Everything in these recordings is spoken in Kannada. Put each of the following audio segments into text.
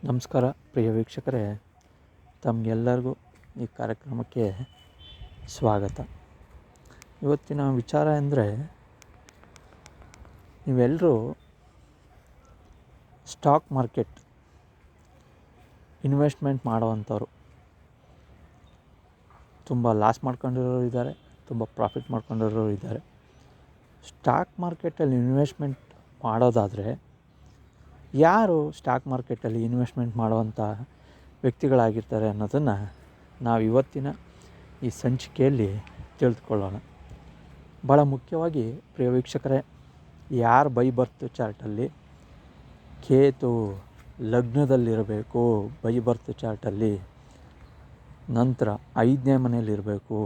ನಮಸ್ಕಾರ ಪ್ರಿಯ ವೀಕ್ಷಕರೇ, ತಮಗೆಲ್ಲರಿಗೂ ಈ ಕಾರ್ಯಕ್ರಮಕ್ಕೆ ಸ್ವಾಗತ. ಇವತ್ತಿನ ವಿಚಾರ ಅಂದರೆ, ನೀವೆಲ್ಲರೂ ಸ್ಟಾಕ್ ಮಾರ್ಕೆಟ್ ಇನ್ವೆಸ್ಟ್ಮೆಂಟ್ ಮಾಡೋವಂಥವ್ರು. ತುಂಬ ಲಾಸ್ ಮಾಡ್ಕೊಂಡಿರೋರು ಇದ್ದಾರೆ, ತುಂಬ ಪ್ರಾಫಿಟ್ ಮಾಡ್ಕೊಂಡಿರೋರು ಇದ್ದಾರೆ. ಸ್ಟಾಕ್ ಮಾರ್ಕೆಟಲ್ಲಿ ಇನ್ವೆಸ್ಟ್ಮೆಂಟ್ ಮಾಡೋದಾದರೆ ಯಾರು ಸ್ಟಾಕ್ ಮಾರ್ಕೆಟಲ್ಲಿ ಇನ್ವೆಸ್ಟ್ಮೆಂಟ್ ಮಾಡುವಂಥ ವ್ಯಕ್ತಿಗಳಾಗಿರ್ತಾರೆ ಅನ್ನೋದನ್ನು ನಾವು ಇವತ್ತಿನ ಈ ಸಂಚಿಕೆಯಲ್ಲಿ ತಿಳಿದುಕೊಳ್ಳೋಣ. ಭಾಳ ಮುಖ್ಯವಾಗಿ ಪ್ರಿಯ ವೀಕ್ಷಕರೇ, ಯಾರು ಬೈ ಬರ್ತ್ ಚಾರ್ಟಲ್ಲಿ ಕೇತು ಲಗ್ನದಲ್ಲಿರಬೇಕು, ಬೈ ಬರ್ತ್ ಚಾರ್ಟಲ್ಲಿ ನಂತರ 5ನೇ ಮನೆಯಲ್ಲಿರಬೇಕು,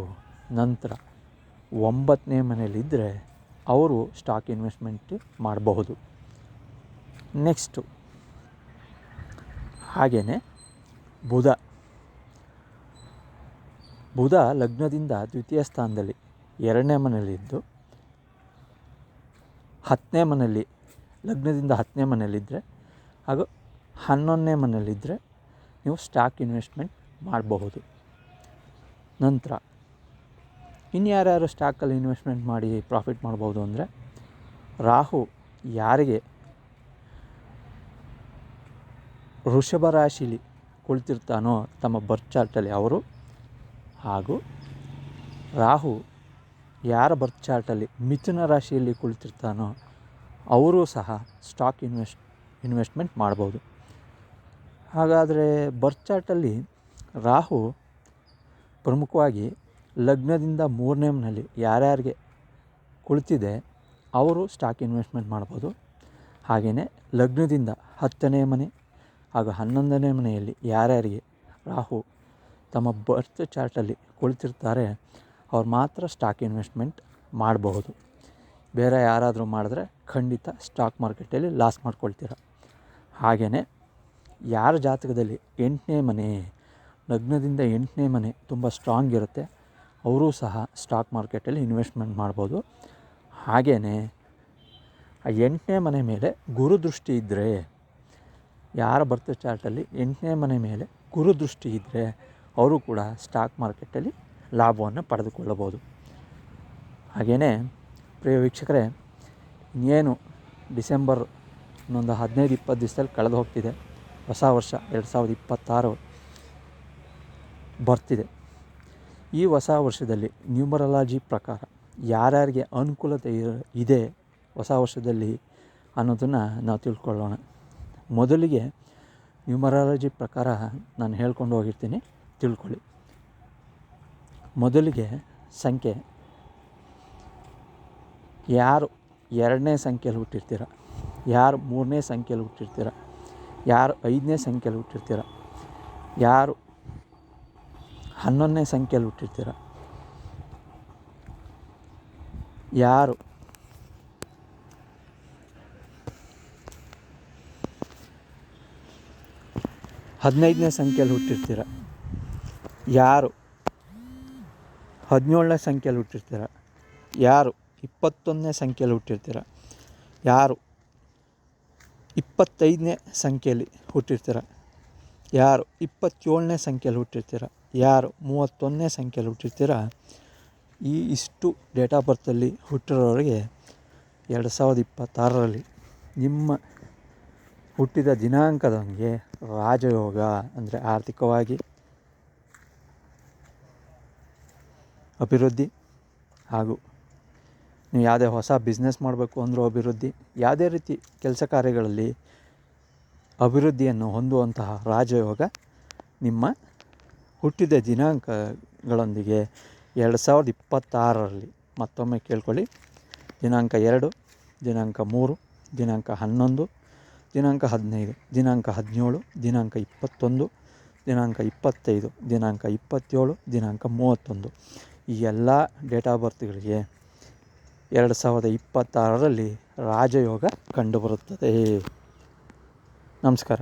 ನಂತರ 9ನೇ ಮನೆಯಲ್ಲಿದ್ದರೆ ಅವರು ಸ್ಟಾಕ್ ಇನ್ವೆಸ್ಟ್ಮೆಂಟ್ ಮಾಡಬಹುದು. ನೆಕ್ಸ್ಟು ಹಾಗೆಯೇ ಬುಧ ಲಗ್ನದಿಂದ ದ್ವಿತೀಯ ಸ್ಥಾನದಲ್ಲಿ 2ನೇ ಮನೆಯಲ್ಲಿದ್ದು 10ನೇ ಮನೆಯಲ್ಲಿ ಲಗ್ನದಿಂದ 10ನೇ ಮನೆಯಲ್ಲಿದ್ದರೆ ಹಾಗೂ 11ನೇ ಮನೆಯಲ್ಲಿದ್ದರೆ ನೀವು ಸ್ಟಾಕ್ ಇನ್ವೆಸ್ಟ್ಮೆಂಟ್ ಮಾಡಬಹುದು. ನಂತರ ಇನ್ಯಾರ್ಯಾರು ಸ್ಟಾಕಲ್ಲಿ ಇನ್ವೆಸ್ಟ್ಮೆಂಟ್ ಮಾಡಿ ಪ್ರಾಫಿಟ್ ಮಾಡ್ಬೋದು ಅಂದರೆ, ರಾಹು ಯಾರಿಗೆ ವೃಷಭ ರಾಶಿಲಿ ಕುಳಿತಿರ್ತಾನೋ ತಮ್ಮ ಬರ್ತ್ ಚಾರ್ಟಲ್ಲಿ ಅವರು, ಹಾಗೂ ರಾಹು ಯಾರ ಬರ್ತ್ ಚಾರ್ಟಲ್ಲಿ ಮಿಥುನ ರಾಶಿಯಲ್ಲಿ ಕುಳಿತಿರ್ತಾನೋ ಅವರೂ ಸಹ ಸ್ಟಾಕ್ ಇನ್ವೆಸ್ಟ್ಮೆಂಟ್ ಮಾಡ್ಬೋದು. ಹಾಗಾದರೆ ಬರ್ತ್ ಚಾರ್ಟಲ್ಲಿ ರಾಹು ಪ್ರಮುಖವಾಗಿ ಲಗ್ನದಿಂದ 3ನೇ ಮನೆಯಲ್ಲಿ ಯಾರ್ಯಾರಿಗೆ ಕುಳಿತಿದೆ ಅವರು ಸ್ಟಾಕ್ ಇನ್ವೆಸ್ಟ್ಮೆಂಟ್ ಮಾಡ್ಬೋದು. ಹಾಗೆಯೇ ಲಗ್ನದಿಂದ 10ನೇ ಮನೆ ಹಾಗೂ 11ನೇ ಮನೆಯಲ್ಲಿ ಯಾರ್ಯಾರಿಗೆ ರಾಹು ತಮ್ಮ ಬರ್ತ್ ಚಾರ್ಟಲ್ಲಿ ಕುಳಿತಿರ್ತಾರೆ ಅವ್ರು ಮಾತ್ರ ಸ್ಟಾಕ್ ಇನ್ವೆಸ್ಟ್ಮೆಂಟ್ ಮಾಡಬಹುದು. ಬೇರೆ ಯಾರಾದರೂ ಮಾಡಿದ್ರೆ ಖಂಡಿತ ಸ್ಟಾಕ್ ಮಾರ್ಕೆಟಲ್ಲಿ ಲಾಸ್ ಮಾಡ್ಕೊಳ್ತೀರ. ಹಾಗೆಯೇ ಯಾರ ಜಾತಕದಲ್ಲಿ 8ನೇ ಮನೆ, ಲಗ್ನದಿಂದ 8ನೇ ಮನೆ ತುಂಬ ಸ್ಟ್ರಾಂಗ್ ಇರುತ್ತೆ, ಅವರೂ ಸಹ ಸ್ಟಾಕ್ ಮಾರ್ಕೆಟಲ್ಲಿ ಇನ್ವೆಸ್ಟ್ಮೆಂಟ್ ಮಾಡ್ಬೋದು. ಹಾಗೆಯೇ ಆ 8ನೇ ಮನೆ ಮೇಲೆ ಗುರುದೃಷ್ಟಿ ಇದ್ದರೆ, ಯಾರ ಬರ್ತ್ ಚಾರ್ಟಲ್ಲಿ 8ನೇ ಮನೆ ಮೇಲೆ ಗುರುದೃಷ್ಟಿ ಇದ್ದರೆ ಅವರು ಕೂಡ ಸ್ಟಾಕ್ ಮಾರ್ಕೆಟಲ್ಲಿ ಲಾಭವನ್ನು ಪಡೆದುಕೊಳ್ಳಬಹುದು. ಹಾಗೆಯೇ ಪ್ರಿಯ ವೀಕ್ಷಕರೇ, ಇನ್ನೇನು ಡಿಸೆಂಬರ್ ಇನ್ನೊಂದು 15-20 ದಿವಸದಲ್ಲಿ ಕಳೆದು ಹೋಗ್ತಿದೆ. ಹೊಸ ವರ್ಷ 2026 ಬರ್ತಿದೆ. ಈ ಹೊಸ ವರ್ಷದಲ್ಲಿ ನ್ಯೂಮರಾಲಜಿ ಪ್ರಕಾರ ಯಾರ್ಯಾರಿಗೆ ಅನುಕೂಲತೆ ಇದೆ ಹೊಸ ವರ್ಷದಲ್ಲಿ ಅನ್ನೋದನ್ನು ನಾವು ತಿಳ್ಕೊಳ್ಳೋಣ. ಮೊದಲಿಗೆ ನ್ಯೂಮರಾಲಜಿ ಪ್ರಕಾರ ನಾನು ಹೇಳ್ಕೊಂಡು ಹೋಗಿರ್ತೀನಿ, ತಿಳ್ಕೊಳ್ಳಿ. ಮೊದಲಿಗೆ ಸಂಖ್ಯೆ, ಯಾರು 2ನೇ ಸಂಖ್ಯೆಯಲ್ಲಿ ಹುಟ್ಟಿರ್ತೀರ, ಯಾರು 3ನೇ ಸಂಖ್ಯೆಯಲ್ಲಿ ಹುಟ್ಟಿರ್ತೀರ, ಯಾರು 5ನೇ ಸಂಖ್ಯೆಯಲ್ಲಿ ಹುಟ್ಟಿರ್ತೀರ, ಯಾರು 11ನೇ ಸಂಖ್ಯೆಯಲ್ಲಿ ಹುಟ್ಟಿರ್ತೀರ, ಯಾರು 15ನೇ ಸಂಖ್ಯೆಯಲ್ಲಿ ಹುಟ್ಟಿರ್ತೀರ, ಯಾರು 17ನೇ ಸಂಖ್ಯೆಯಲ್ಲಿ ಹುಟ್ಟಿರ್ತೀರ, ಯಾರು 21ನೇ ಸಂಖ್ಯೆಯಲ್ಲಿ ಹುಟ್ಟಿರ್ತೀರ, ಯಾರು 25ನೇ ಸಂಖ್ಯೆಯಲ್ಲಿ ಹುಟ್ಟಿರ್ತೀರ, ಯಾರು 27ನೇ ಸಂಖ್ಯೆಯಲ್ಲಿ ಹುಟ್ಟಿರ್ತೀರ, ಯಾರು 31ನೇ ಸಂಖ್ಯೆಯಲ್ಲಿ ಹುಟ್ಟಿರ್ತೀರ, ಇಷ್ಟು ಡೇಟ್ ಆಫ್ ಬರ್ತಲ್ಲಿ ಹುಟ್ಟಿರೋರಿಗೆ 2026ರಲ್ಲಿ ನಿಮ್ಮ ಹುಟ್ಟಿದ ದಿನಾಂಕದಂಗೆ ರಾಜಯೋಗ ಅಂದರೆ ಆರ್ಥಿಕವಾಗಿ ಅಭಿವೃದ್ಧಿ, ಹಾಗೂ ನೀವು ಯಾವುದೇ ಹೊಸ ಬಿಸ್ನೆಸ್ ಮಾಡಬೇಕು ಅಂದರೂ ಅಭಿವೃದ್ಧಿ, ಯಾವುದೇ ರೀತಿ ಕೆಲಸ ಕಾರ್ಯಗಳಲ್ಲಿ ಅಭಿವೃದ್ಧಿಯನ್ನು ಹೊಂದುವಂತಹ ರಾಜಯೋಗ ನಿಮ್ಮ ಹುಟ್ಟಿದ ದಿನಾಂಕಗಳೊಂದಿಗೆ 2026ರಲ್ಲಿ, ಮತ್ತೊಮ್ಮೆ ಕೇಳ್ಕೊಳ್ಳಿ, ದಿನಾಂಕ 2, ದಿನಾಂಕ 3, ದಿನಾಂಕ 11, ದಿನಾಂಕ 15, ದಿನಾಂಕ 17, ದಿನಾಂಕ 21, ದಿನಾಂಕ 25, ದಿನಾಂಕ 27, ದಿನಾಂಕ 31 ಈ ಎಲ್ಲ ಡೇಟ್ ಆಫ್ ಬರ್ತ್ಗಳಿಗೆ 2026ರಲ್ಲಿ ರಾಜಯೋಗ ಕಂಡುಬರುತ್ತದೆ. ನಮಸ್ಕಾರ.